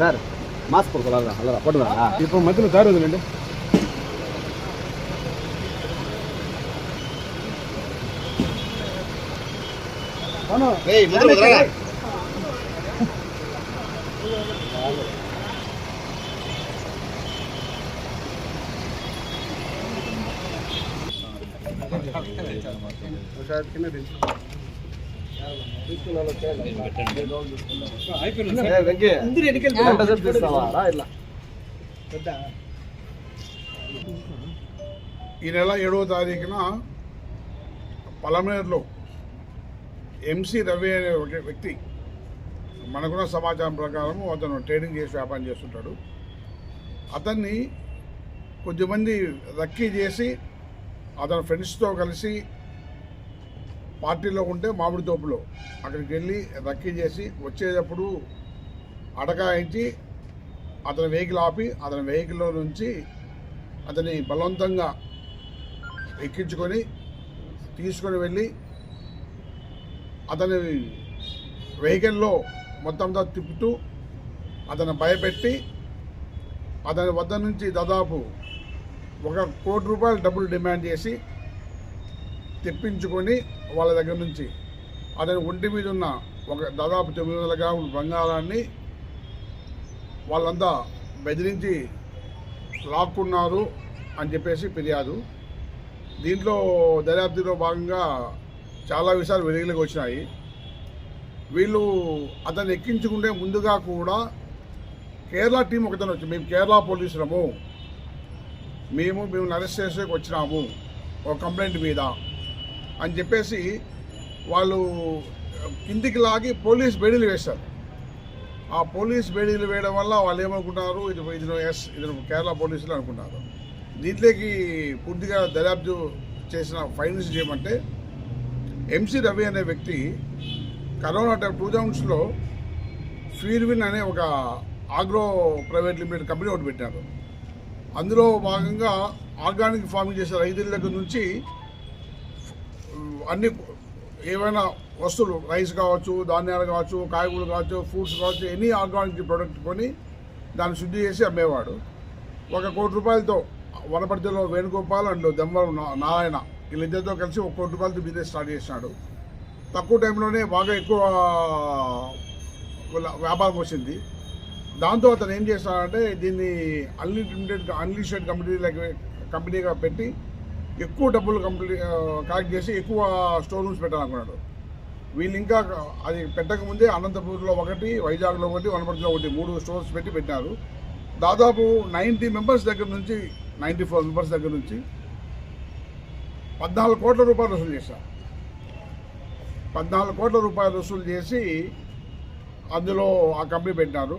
Sir mask కొడుకోవాలా అలా పడుదా ఇప్పుడు మధ్యలో దారి వదిలేండి. ఈ నెల 7వ తారీఖున పలమనేరులో ఎంసీ రవి అనే ఒక వ్యక్తి, మనకున్న సమాచారం ప్రకారం అతను ట్రేడింగ్ చేసి వ్యాపారం చేస్తుంటాడు. అతన్ని కొద్దిమంది రక్కీ చేసి అతని ఫ్రెండ్స్తో కలిసి పార్టీలో ఉంటే మామిడి తోపులో అక్కడికి వెళ్ళి రక్కీ చేసి వచ్చేటప్పుడు అడగాయించి అతని వెహికల్ ఆపి అతని వెహికల్లో నుంచి అతని బలవంతంగా ఎక్కించుకొని తీసుకొని వెళ్ళి అతని వెహికల్లో మొత్తంగా తిప్పుతూ అతను భయపెట్టి అతని వద్ద నుంచి దాదాపు ₹1 కోటి డబ్బులు డిమాండ్ చేసి తెప్పించుకొని వాళ్ళ దగ్గర నుంచి అతని ఒంటి మీద ఉన్న దాదాపు 900 గ్రాముల బంగారాన్ని వాళ్ళంతా బెదిరించి లాక్కున్నారు అని చెప్పేసి ఫిర్యాదు. దీంట్లో దర్యాప్తులో భాగంగా చాలా విషయాలు వెలుగులోకి వచ్చినాయి. వీళ్ళు అతన్ని ఎక్కించుకుంటే ముందుగా కూడా కేరళ టీం ఒకతను వచ్చి, మేము కేరళ పోలీసులము, మేము అరెస్ట్ చేసేకి వచ్చినాము ఒక కంప్లైంట్ మీద అని చెప్పేసి వాళ్ళు కిందికి లాగి పోలీస్ బేడీలు వేశారు. ఆ పోలీస్ బేడీలు వేయడం వల్ల వాళ్ళు ఏమనుకుంటున్నారు, ఇది కేరళ పోలీసులు అనుకున్నారు. దీంట్లోకి పూర్తిగా దర్యాప్తు చేసిన ఫైండింగ్స్ చేయమంటే ఎంసీ రవి అనే వ్యక్తి కరోనా 2000లో ఫీర్విన్ అనే ఒక ఆగ్రో ప్రైవేట్ లిమిటెడ్ కంపెనీ ఒకటి పెట్టారు. అందులో భాగంగా ఆర్గానిక్ ఫార్మింగ్ చేసే రైతుల దగ్గర నుంచి అన్ని ఏవైనా వస్తువులు, రైస్ కావచ్చు, ధాన్యాలు కావచ్చు, కాయగూరలు కావచ్చు, ఫ్రూట్స్ కావచ్చు, ఎనీ ఆర్గానిక్ ప్రోడక్ట్ కొని దాన్ని శుద్ధి చేసి అమ్మేవాడు. ₹1 కోటి వనపర్తిలో వేణుగోపాల్ అండ్ దెమ్మవరం నారాయణ వీళ్ళిద్దరితో కలిసి ₹1 కోటి బిజినెస్ స్టార్ట్ చేసినాడు. తక్కువ టైంలోనే బాగా ఎక్కువ వ్యాపారం వచ్చింది. దాంతో అతను ఏం చేస్తాడంటే దీన్ని అన్లిమిటెడ్ కంపెనీగా పెట్టి ఎక్కువ డబ్బులు కలెక్ట్ చేసి ఎక్కువ స్టోర్ రూమ్స్ పెట్టాలనుకున్నాడు. వీళ్ళు ఇంకా అది పెట్టకముందే అనంతపూర్లో ఒకటి, వైజాగ్లో ఒకటి, వనపర్తిలో ఒకటి 3 స్టోర్స్ పెట్టినారు. దాదాపు 94 మెంబర్స్ దగ్గర నుంచి 14 కోట్ల రూపాయలు వసూలు చేశారు. 14 కోట్ల రూపాయలు వసూలు చేసి అందులో ఆ కంపెనీ పెట్టినారు.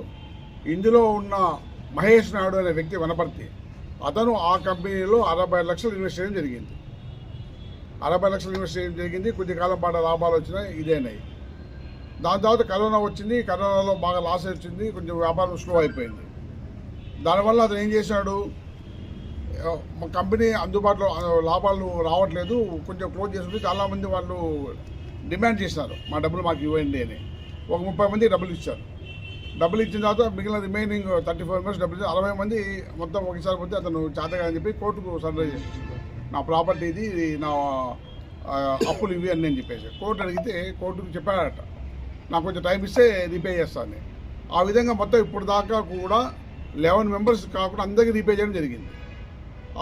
ఇందులో ఉన్న మహేష్ నాయుడు అనే వ్యక్తి వనపర్తి, అతను ఆ కంపెనీలో 60 లక్షలు ఇన్వెస్ట్ చేయడం జరిగింది. 60 లక్షలు ఇన్వెస్ట్ చేయడం జరిగింది. కొద్ది కాలం పాటు లాభాలు వచ్చినాయి, ఇదేనాయి. దాని తర్వాత కరోనా వచ్చింది. కరోనాలో బాగా లాస్ వచ్చింది, కొంచెం వ్యాపారం స్లో అయిపోయింది. దానివల్ల అతను ఏం చేశాడు, కంపెనీ అందుబాటులో లాభాలు రావట్లేదు, కొంచెం క్లోజ్ చేసుకుంటే చాలామంది వాళ్ళు డిమాండ్ చేసినారు, మా డబ్బులు మాకు ఇవ్వండి అని. ఒక 30 మంది డబ్బులు ఇచ్చారు. డబ్బులు ఇచ్చిన తర్వాత మిగిలిన రిమైనింగ్ 34 మెంబర్స్ డబ్బులు ఇచ్చారు. 60 మంది మొత్తం ఒకసారి పోతే అతను చేతగా అని చెప్పి కోర్టుకు సరెండర్ చేసి, నా ప్రాపర్టీ ఇది, నా అప్పులు ఇవి అని నేను చెప్పేసి కోర్టు అడిగితే కోర్టుకు చెప్పాడట, నాకు కొంచెం టైం ఇస్తే రీపే చేస్తాను. ఆ విధంగా మొత్తం ఇప్పుడు దాకా కూడా 11 మెంబర్స్ కాకుండా అందరికీ రీపే చేయడం జరిగింది.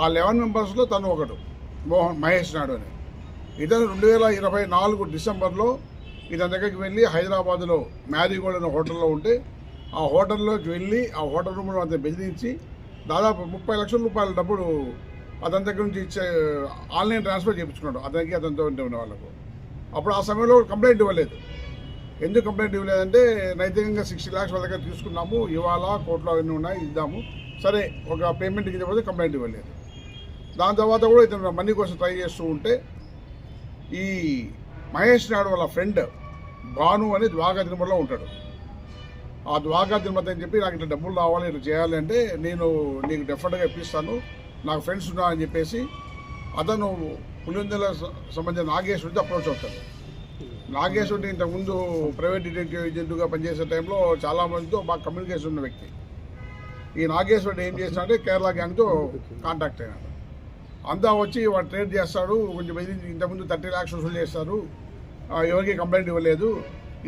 ఆ 11 మెంబర్స్లో తను ఒకడు మహేష్ నాయుడు అని. ఇతను 2024 డిసెంబర్లో ఇతని దగ్గరికి వెళ్ళి హైదరాబాద్లో మ్యారీగోల్డ్ అనే హోటల్లో ఉంటే ఆ హోటల్లోకి వెళ్ళి ఆ హోటల్ రూమ్లో అతను బెదిరించి దాదాపు 30 లక్షల రూపాయల డబ్బులు అతని దగ్గర నుంచి ఆన్లైన్ ట్రాన్స్ఫర్ చేయించుకున్నాడు అతనికి, అతనితో ఉన్న వాళ్ళకు. అప్పుడు ఆ సమయంలో కంప్లైంట్ ఇవ్వలేదు. ఎందుకు కంప్లైంట్ ఇవ్వలేదంటే నైతికంగా 60 lakhs వాళ్ళ దగ్గర తీసుకున్నాము, ఇవాళ కోర్టులో అవన్నీ ఉన్నాయి, ఇద్దాము, సరే ఒక పేమెంట్కి ఇవ్వకపోతే కంప్లైంట్ ఇవ్వలేదు. దాని తర్వాత కూడా ఇతను మనీ కోసం ట్రై చేస్తూ ఉంటే ఈ మహేష్ నాయుడు వాళ్ళ ఫ్రెండ్ భాను అని ద్వారకా తిరుమలలో ఉంటాడు. ఆ ద్వారకా తిరుమల అని చెప్పి నాకు ఇట్లా డబ్బులు రావాలి, ఇట్లా చేయాలి అంటే నేను నీకు డెఫినెట్గా ఇప్పిస్తాను, నాకు ఫ్రెండ్స్ ఉన్నారని చెప్పేసి అతను పులివెందుల సంబంధించిన నాగేశ్వరుడితో అప్రోచ్ అవుతాడు. నాగేశ్వరుడి ఇంతకుముందు ప్రైవేట్ డిటెక్టివ్ ఏజెంట్గా పనిచేసే టైంలో చాలామందితో బాగా కమ్యూనికేషన్ ఉన్న వ్యక్తి. ఈ నాగేశ్వరుడు ఏం చేసినాడంటే కేరళ గ్యాంగ్తో కాంటాక్ట్ అయినాడు. అంతా వచ్చి వాడు ట్రేడ్ చేస్తాడు, కొంచెం ఇంతకుముందు 30 lakhs వసూలు చేస్తారు, ఎవరికి కంప్లైంట్ ఇవ్వలేదు,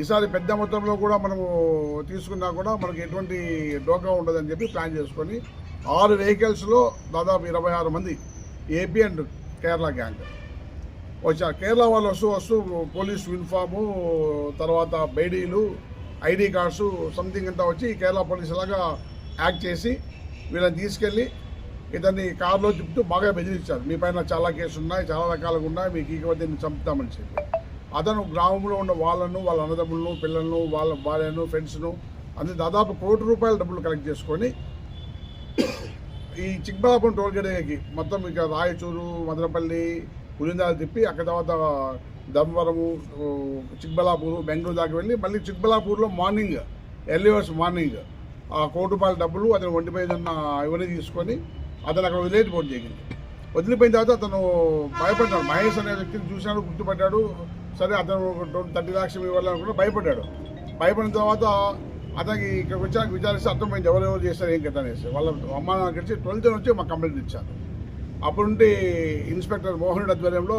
ఈసారి పెద్ద మొత్తంలో కూడా మనము తీసుకున్నా కూడా మనకి ఎటువంటి డోకా ఉండదని చెప్పి ప్లాన్ చేసుకొని 6 vehiclesలో దాదాపు 26 మంది ఏపీ అండ్ కేరళ గ్యాంగ్ వచ్చారు. కేరళ వాళ్ళు వస్తూ పోలీస్ యూనిఫాము, తర్వాత బైడీలు, ఐడి కార్డ్స్ సంథింగ్ అంతా వచ్చి కేరళ పోలీసు లాగా యాక్ట్ చేసి వీళ్ళని తీసుకెళ్ళి ఇతన్ని కారులో తిప్పుతూ బాగా బెదిరించారు. మీ పైన చాలా కేసులు ఉన్నాయి, చాలా రకాలుగా ఉన్నాయి, మీకు ఈ దీన్ని చంపుతామని చెప్పి. అతను గ్రామంలో ఉన్న వాళ్ళను, వాళ్ళ అన్నదమ్ములను, పిల్లలను, వాళ్ళ భార్యను, ఫ్రెండ్స్ను అన్ని దాదాపు ₹1 కోటి డబ్బులు కలెక్ట్ చేసుకొని ఈ చిక్బలాపురం టోల్గేట్కి మొత్తం ఇక రాయచూరు, మదనపల్లి, పులిందాలు తిప్పి అక్కడ తర్వాత ధర్మవరము, చిక్బలాపూర్, బెంగళూరు దాకా వెళ్ళి మళ్ళీ చిక్బలాపూర్లో మార్నింగ్ ఎర్లీ అవర్స్ మార్నింగ్ ₹1 కోటి డబ్బులు అతను ఒంటిపై ఉన్న ఇవన్నీ తీసుకొని అతను అక్కడ వదిలేకపోవడం జరిగింది. వదిలిపోయిన తర్వాత అతను భయపడ్డాడు. మహేష్ అనే వ్యక్తిని చూశాడు, గుర్తుపట్టాడు. సరే అతను 30 lakhs ఇవ్వాలనుకుంటే భయపడ్డాడు. భయపడిన తర్వాత అతనికి ఇక్కడికి వచ్చాక విచారిస్తే అర్థమైంది ఎవరెవరు చేస్తారు ఏం కదా అనేసి. వాళ్ళ అమ్మ నాన్న కలిసి 12th వచ్చి మాకు కంప్లైంట్ ఇచ్చారు. అప్పుడుండి ఇన్స్పెక్టర్ మోహన్ రెడ్డి ఆధ్వర్యంలో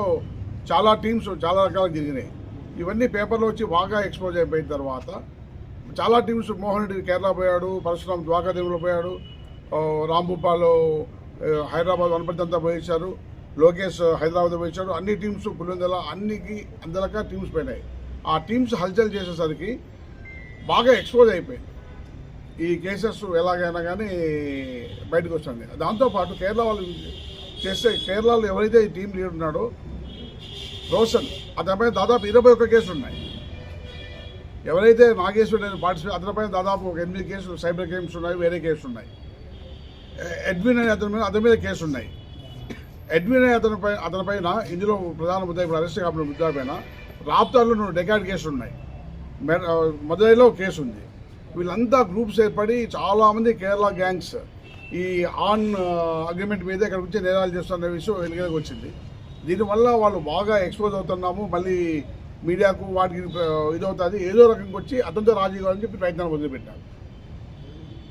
చాలా టీమ్స్ చాలా రకాలుగా జరిగినాయి. ఇవన్నీ పేపర్లో వచ్చి బాగా ఎక్స్పోజ్ అయిపోయిన తర్వాత చాలా టీమ్స్ మోహన్ రెడ్డి కేరళ పోయాడు, పరశురామ్ ద్వారకాదేవిలో పోయాడు, రాంభూపాల్ హైదరాబాద్ వనపర్తి అంతా పోయించారు, లోకేష్ హైదరాబాద్ పోయించాడు. అన్ని టీమ్స్ పులివెందుల అందరికా టీమ్స్ పోయినాయి. ఆ టీమ్స్ హల్చల్ చేసేసరికి బాగా ఎక్స్పోజ్ అయిపోయింది. ఈ కేసెస్ ఎలాగైనా కానీ బయటకు వచ్చింది. దాంతోపాటు కేరళ వాళ్ళు చేస్తే కేరళలో ఎవరైతే ఈ టీం లీడర్ ఉన్నాడో రోషన్, అతనిపై దాదాపు 21 కేసులు ఉన్నాయి. ఎవరైతే నాగేశ్వరుడు పార్టిసిపేట్ అతనిపైన దాదాపు ఒక 8 కేసులు సైబర్ క్రైమ్స్ ఉన్నాయి, వేరే కేసులు ఉన్నాయి. ఎడ్విన్ అనే అతని మీద కేసు ఉన్నాయి. ఎడ్విన్ అనే అతనిపైన ఇందులో ప్రధాన ముద్దాయి ఇప్పుడు అరెస్ట్ కాపిన ముద్దాయి పైన రాప్తార్లో డెకాడ్ కేసులు ఉన్నాయి, మదురైలో కేసు ఉంది. వీళ్ళంతా గ్రూప్స్ ఏర్పడి చాలామంది కేరళ గ్యాంగ్స్ ఈ ఆన్ అగ్రిమెంట్ మీద ఇక్కడ వచ్చి నేరాలు చేస్తున్న విషయం వెలుగులోకి వచ్చింది. దీనివల్ల వాళ్ళు బాగా ఎక్స్పోజ్ అవుతున్నాము, మళ్ళీ మీడియాకు వాటికి ఇదవుతుంది, ఏదో రకంగా వచ్చి అతనితో రాజీ కావాలని చెప్పి ప్రయత్నాలు మొదలుపెట్టారు.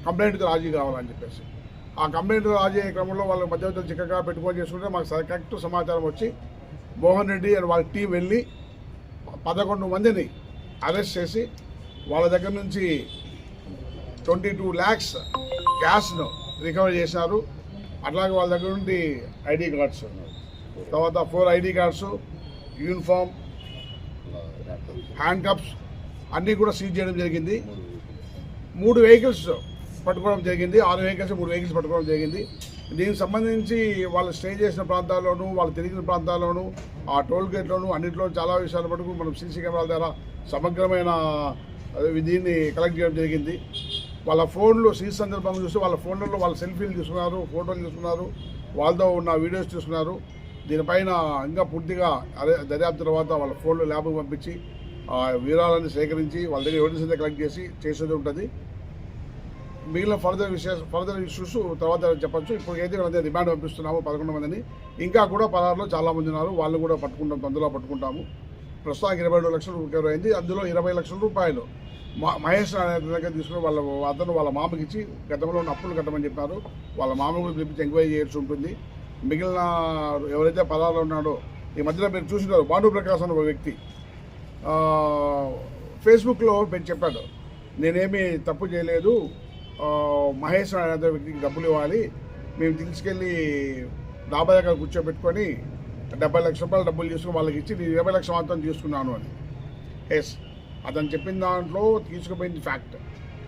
కంప్లైంట్తో రాజీ కావాలని చెప్పేసి ఆ కంప్లైంట్ రాజీ అయ్యే క్రమంలో వాళ్ళ మధ్యవర్తులు చిక్కగా పెట్టుకొని చేసుకుంటే మాకు కరెక్ట్ సమాచారం వచ్చి మోహన్ రెడ్డి అండ్ వాళ్ళ టీం వెళ్ళి 11 మందిని అరెస్ట్ చేసి వాళ్ళ దగ్గర నుంచి 22 lakhs క్యాష్ను రికవర్ చేశారు. అట్లాగే వాళ్ళ దగ్గర నుండి ఐడి కార్డ్స్, తర్వాత 4 ID cards, uniform, hand cups అన్నీ కూడా సీజ్ చేయడం జరిగింది. 3 vehicles పట్టుకోవడం జరిగింది. 6 vehicles 3 vehicles పట్టుకోవడం జరిగింది. దీనికి సంబంధించి వాళ్ళు స్టే చేసిన ప్రాంతాల్లోనూ, వాళ్ళు తిరిగిన ప్రాంతాల్లోనూ, ఆ టోల్ గేట్లోనూ అన్నింటిలో చాలా విషయాల మటుకు మనం సీసీ కెమెరాల ద్వారా సమగ్రమైన దీన్ని కలెక్ట్ చేయడం జరిగింది. వాళ్ళ ఫోన్లు సీసీ సందర్భంగా చూస్తే వాళ్ళ ఫోన్లలో వాళ్ళ సెల్ఫీలు తీసుకున్నారు, ఫోటోలు తీసుకున్నారు, వాళ్ళతో ఉన్న వీడియోస్ తీసుకున్నారు. దీనిపైన ఇంకా పూర్తిగా దర్యాప్తు తర్వాత వాళ్ళ ఫోన్లు ల్యాబ్కి పంపించి వివరాలన్నీ సేకరించి వాళ్ళ దగ్గర ఎవిడెన్స్ అంతా కలెక్ట్ చేసేది ఉంటుంది. మిగిలిన ఫర్దర్ ఇష్యూస్ తర్వాత చెప్పచ్చు. ఇప్పటికైతే అదే రిమాండ్ పంపిస్తున్నాము 11 మందిని. ఇంకా కూడా పరారులో చాలామంది ఉన్నారు, వాళ్ళు కూడా పట్టుకుంటాం, తొందరలో పట్టుకుంటాము. ప్రస్తుతానికి 22 లక్షలు రికవర్ అయింది. అందులో 20 లక్షల రూపాయలు మహేష్ అనే దగ్గర తీసుకుని వాళ్ళ మామకి ఇచ్చి గతంలో ఉన్న అప్పులు కట్టమని చెప్పారు. వాళ్ళ మామ కూడా పిలిపించి ఎంక్వైరీ చేయాల్సి ఉంటుంది. మిగిలిన ఎవరైతే పరారులో ఉన్నాడో ఈ మధ్యలో మీరు చూసినారు, భాను ప్రకాశ్ అనే ఒక వ్యక్తి ఫేస్బుక్లో చెప్పాడు, నేనేమీ తప్పు చేయలేదు, మహేష్ అనే వ్యక్తికి డబ్బులు ఇవ్వాలి, మేము తీసుకెళ్ళి డాబా దగ్గర కూర్చోబెట్టుకొని 70 లక్షల రూపాయలు డబ్బులు తీసుకుని వాళ్ళకి ఇచ్చి నేను 20 లక్షల మాత్రం తీసుకున్నాను అని. ఎస్, అతను చెప్పిన దాంట్లో తీసుకుపోయింది ఫ్యాక్ట్.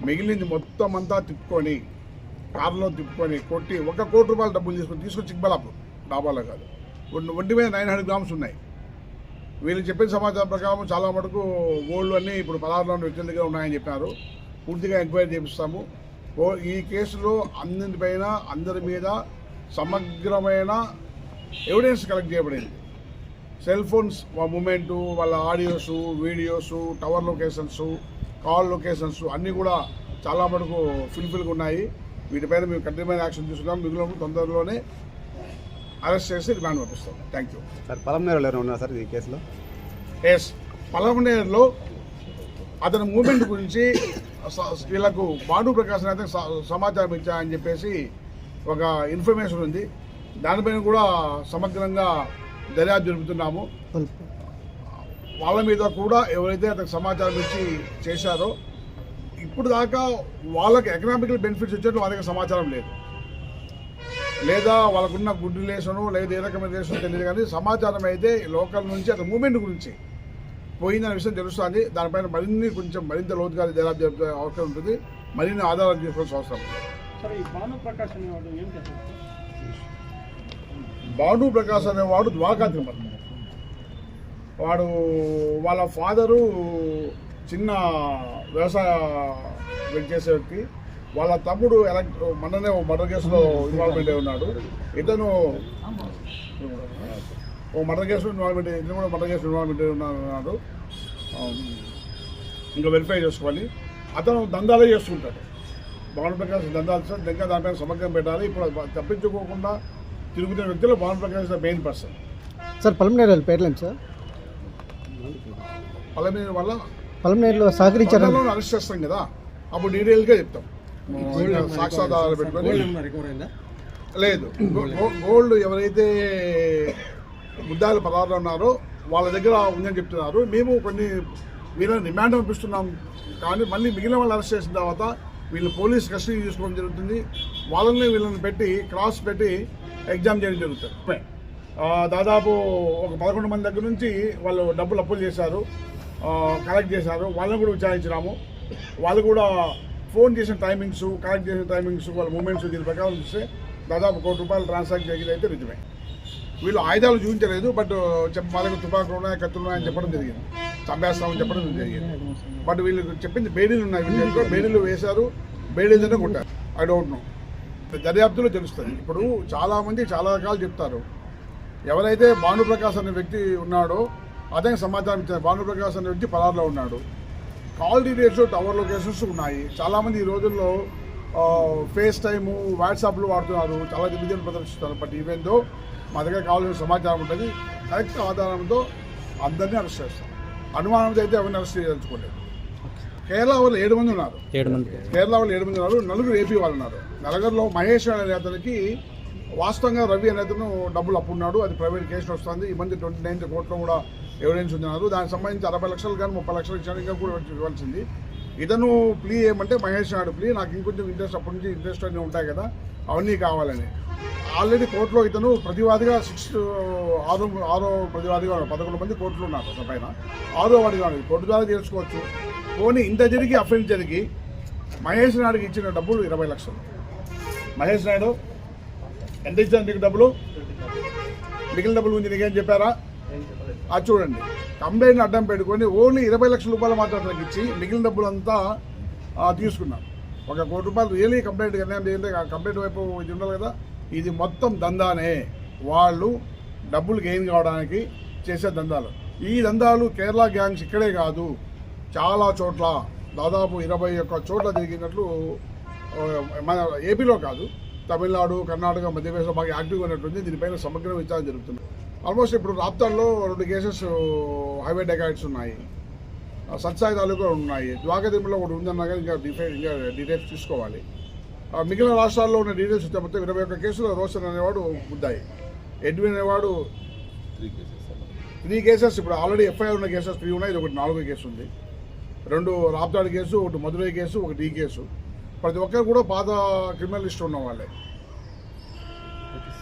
మిగిలింది మొత్తం అంతా తిప్పుకొని కారులో తిప్పుకొని కొట్టి ₹1 కోటి డబ్బులు తీసుకొని చిక్బలాపూర్ డాబాలో కాదు, ఒంటి మీద 900 grams ఉన్నాయి. వీళ్ళు చెప్పిన సమాచారం ప్రకారం చాలా మటుకు గోల్డ్ అన్నీ ఇప్పుడు 16 వ్యక్తుల దగ్గర ఉన్నాయని చెప్పారు. పూర్తిగా ఎంక్వైరీ చేపిస్తాము. ఈ కేసులో అందరి మీద సమగ్రమైన ఎవిడెన్స్ కలెక్ట్ చేయబడింది. సెల్ ఫోన్స్ మూమెంటు, వాళ్ళ audios, videos, tower locations, call locations అన్నీ కూడా చాలా మటుకు ఫుల్ఫిల్గా ఉన్నాయి. వీటిపైన మేము కఠినమైన యాక్షన్ తీసుకున్నాం. మిగిలిన తొందరలోనే అరెస్ట్ చేసి రిమాండ్ పంపిస్తాం. Thank you. సార్ పలంనేరులో ఎవరైనా ఉన్నారు సార్ ఈ కేసులో? ఎస్, పలమనేరులో అతని మూమెంట్ గురించి వీళ్ళకు భాను ప్రకాశ్ అయితే సమాచారం ఇచ్చాయని చెప్పేసి ఒక ఇన్ఫర్మేషన్ ఉంది. దానిపైన కూడా సమగ్రంగా దర్యాప్తు జరుపుతున్నాము. వాళ్ళ మీద కూడా ఎవరైతే అతనికి సమాచారం ఇచ్చి చేశారో ఇప్పుడు దాకా వాళ్ళకి ఎకనామికల్ బెనిఫిట్స్ ఇచ్చేట్టు వాళ్ళకి సమాచారం లేదు, లేదా వాళ్ళకున్న గుడ్ రిలేషను లేదా ఏ రకమైన రిలేషన్ తెలియదు, కానీ సమాచారం అయితే లోకల్ నుంచి అతని మూమెంట్ గురించి పోయిందనే విషయం తెలుస్తుంది. దానిపైన మరింత లోతుగా దర్యాప్తు జరిపే అవసరం ఉంటుంది. మరిన్ని ఆధారాలు తీసుకోవాల్సిన అవసరం ఉంది. భాను ప్రకాష్ అనేవాడు ద్వారకా తిరుమల. వాడు వాళ్ళ ఫాదరు చిన్న వ్యవసాయ చేసే వ్యక్తి. వాళ్ళ తమ్ముడు మొన్ననే మర్డర్ కేసులో ఇన్వాల్వ్మెంట్ అయి ఉన్నాడు. ఇతను మర్డర్ కేసులో ఇన్వాల్వ్మెంట్ అయి ఉన్నాడు. ఇంకా వెరిఫై చేసుకోవాలి. అతను దందాలే చేస్తుంటాడు. భాను ప్రకాష్ దందాలు ఇంకా దానిపైన సమగ్రం పెట్టాలి. ఇప్పుడు తప్పించుకోకుండా తిరుగుతున్న వ్యక్తులు Bhanu Prakash the main person. Sir Palamaneru పేర్లేం సార్? పలమనేరు వల్ల పలమనేరులో సహకరించారు అరెస్ట్ చేస్తాం కదా, అప్పుడు డీటెయిల్గా చెప్తాం. సాక్ష్యాధారాలు పెట్టుకొని లేదు, గోల్డ్ ఎవరైతే ముద్దాయిల పదార్థాలు ఉన్నారో వాళ్ళ దగ్గర ఉందని చెప్తున్నారు. మేము కొన్ని వీళ్ళని రిమాండ్ పంపిస్తున్నాం, కానీ మళ్ళీ మిగిలిన వాళ్ళు అరెస్ట్ చేసిన తర్వాత వీళ్ళు పోలీస్ కస్టడీ తీసుకోవడం జరుగుతుంది. వీళ్ళని పెట్టి క్రాస్ పెట్టి ఎగ్జామ్ చేయడం జరుగుతుంది. దాదాపు ఒక 11 మంది దగ్గర నుంచి వాళ్ళు డబ్బులు అప్పులు చేశారు, కలెక్ట్ చేశారు. వాళ్ళని కూడా విచారించినాము. వాళ్ళు కూడా ఫోన్ చేసిన టైమింగ్స్, కలెక్ట్ చేసిన టైమింగ్స్, వాళ్ళ మూమెంట్స్ దీని ప్రకారం చూస్తే దాదాపు ₹1,00,00,000 ట్రాన్సాక్ట్ జరిగింది అయితే నిజమే. వీళ్ళు ఆయుధాలు చూపించలేదు, బట్ వాళ్ళకి తుపాకులు ఉన్నాయి, కత్తులు ఉన్నాయని చెప్పడం జరిగింది, చంపేస్తామని చెప్పడం జరిగింది. బట్ వీళ్ళు చెప్పింది బేడీలు ఉన్నాయి, వీళ్ళు బేడీలు వేశారు, బేడీలనే కొట్టారు. ఐ డోంట్ నో, దర్యాప్తులో తెలుస్తుంది. ఇప్పుడు చాలామంది చాలా రకాలు చెప్తారు. ఎవరైతే భానుప్రకాష్ అనే వ్యక్తి ఉన్నాడో అతనికి సమాచారం ఇచ్చారు. భానుప్రకాష్ అనే వ్యక్తి పరారులో ఉన్నాడు. కాల్ డీటెయిల్స్, టవర్ లొకేషన్స్ ఉన్నాయి. చాలామంది ఈ రోజుల్లో ఫేస్ టైము, వాట్సాప్లు వాడుతున్నారు, చాలా దివ్యతను ప్రదర్శిస్తారు. బట్ ఈవెందో మా దగ్గర కావాల్సిన సమాచారం ఉంటుంది. కరెక్ట్ ఆధారంతో అందరినీ అరెస్ట్ చేస్తాం. అనుమానంతో అయితే ఎవరిని అరెస్ట్ చేయదలుచుకోలేదు. కేరళ వాళ్ళు 7 మంది ఉన్నారు. కేరళ వాళ్ళు 7 మంది ఉన్నారు. 4 ఏపీ వాళ్ళు ఉన్నారు. నలుగురిలో మహేష్ అనే అతనికి వాస్తవంగా రవి అనే అతను డబ్బులు అప్పున్నాడు. అది ప్రైవేట్ కేసులో వస్తుంది. ఈ మంది 29 కోట్ల కూడా ఎవిడెన్స్ ఉన్నారు. దానికి సంబంధించి 60 లక్షలు కానీ 30 లక్షలు ఇచ్చాడు, ఇంకా కూడా ఇవ్వాల్సింది. ఇతను ప్లీ ఏమంటే మహేష్ నాయుడు ప్లీ, నాకు ఇంకొంచెం ఇంట్రెస్ట్, అప్పటి నుంచి ఇంట్రెస్ట్ అన్నీ ఉంటాయి కదా, అవన్నీ కావాలని. ఆల్రెడీ కోర్టులో ఇతను ప్రతివాదిగా 6 ప్రతివాదిగా 11 మంది కోర్టులు ఉన్నారు. అతని పైన 6వ వాడిగా కోర్టు ద్వారా తెలుసుకోవచ్చు. పోనీ ఇంత జరిగి అఫెన్స్ జరిగి మహేష్ నాయుడుకి ఇచ్చిన డబ్బులు 20 లక్షలు. మహేష్ నాయుడు ఎంత ఇచ్చాను నీకు డబ్బులు? మిగిలిన డబ్బులు గురించి నీకేం చెప్పారా? అది చూడండి. కంప్లైంట్ అడ్డం పెట్టుకొని ఓన్లీ 20 లక్షల రూపాయలు మాత్రం అతనికి ఇచ్చి మిగిలిన డబ్బులు అంతా తీసుకున్నాను. ₹1,00,00,000 రియలీ కంప్లైంట్ చేయాలంటే కంప్లైంట్ వైపు ఇది ఉండాలి కదా. ఇది మొత్తం దందానే. వాళ్ళు డబ్బులు గెయిన్ కావడానికి చేసే దందాలు. ఈ దందాలు కేరళ గ్యాంగ్స్ ఇక్కడే కాదు, చాలా చోట్ల దాదాపు 21 చోట్ల జరిగినట్లు, మన ఏపీలో కాదు, తమిళనాడు, కర్ణాటక, మధ్యప్రదేశ్లో బాగా యాక్టివ్గా ఉన్నట్టుంది. దీనిపైన సమగ్ర విచారణ జరుగుతుంది. ఆల్మోస్ట్ ఇప్పుడు రాప్తాడ్లో 2 కేసెస్ హైవే డెకాయిట్స్ ఉన్నాయి, సత్సాయి తాలూకా ఉన్నాయి, ద్వారకాతిరుమలలో ఒకటి ఉందన్నా కానీ ఇంకా డీటెయిల్స్ తీసుకోవాలి. మిగిలిన రాష్ట్రాల్లో ఉన్న డీటెయిల్స్ వస్తే మొత్తం 21 కేసులు. రోషన్ అనేవాడు ముద్దాయి, ఎడ్విన్ అనేవాడు 3 కేసెస్. ఇప్పుడు ఆల్రెడీ ఎఫ్ఐఆర్ ఉన్న కేసెస్ 3 ఉన్నాయి. ఇది ఒకటి 4వ కేసు ఉంది. 2 రాప్తాడ్ కేసు, ఒకటి మధురై కేసు, ఒకటి ఈ కేసు. ప్రతి ఒక్కరు కూడా పాత క్రిమినల్ లిస్ట్ ఉన్న వాళ్ళే.